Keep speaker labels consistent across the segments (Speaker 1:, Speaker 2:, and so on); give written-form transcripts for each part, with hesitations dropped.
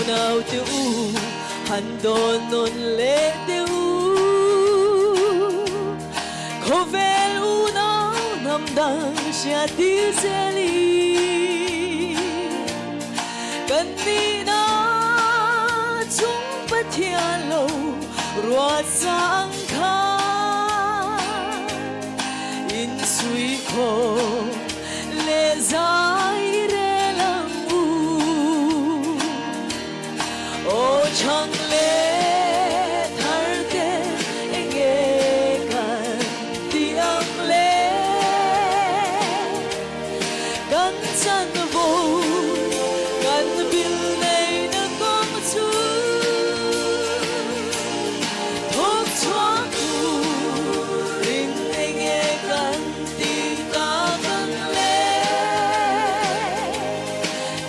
Speaker 1: nào tiêu hàn đồn nôn lệ tiêu khô về u nào nằm đằng xa tiêu dễ li cần đi na chúng bất thiên lâu ruột sang khá Insuihkhawm lệ dài rê lăng u ô chẳng lệ thar te ngheกันtiếng lệ gần chân vô gần biên này nó công chú thuốc chua cũ rin nghe gần tiếng ta gần lệ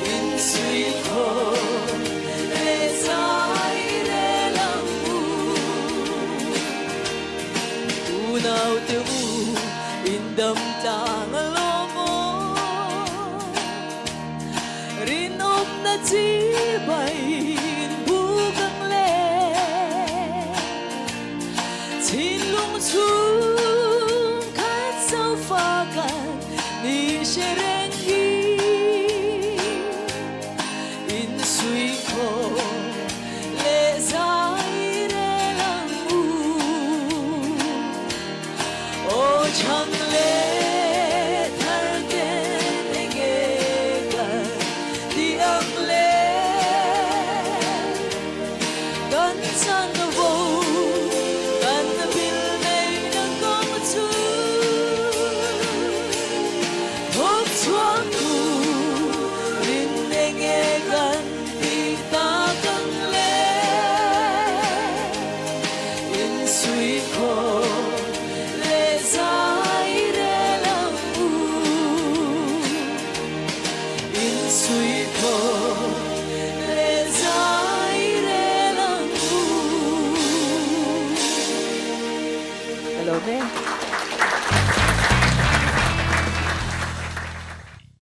Speaker 1: Insuihkhawm lệ dài rê lăng u nào tiêu in đâm tang lo mo rin ôm na chi bay bu căng lệ chín lung chung khát sao phaกันni sẽ rèn ghi Insuihkhawm lệ dài rê lăng u ô chẳng lệ thar tên nghe gần tiếng lệ gần chân vô gần biên này đang công chú thuốc chua cũ rin nghe gần tiếng ta gần lệ Insuihkhawm lệ dài rê lăng u Insuihkhawm lệ dài rê lăng u. Hello, man.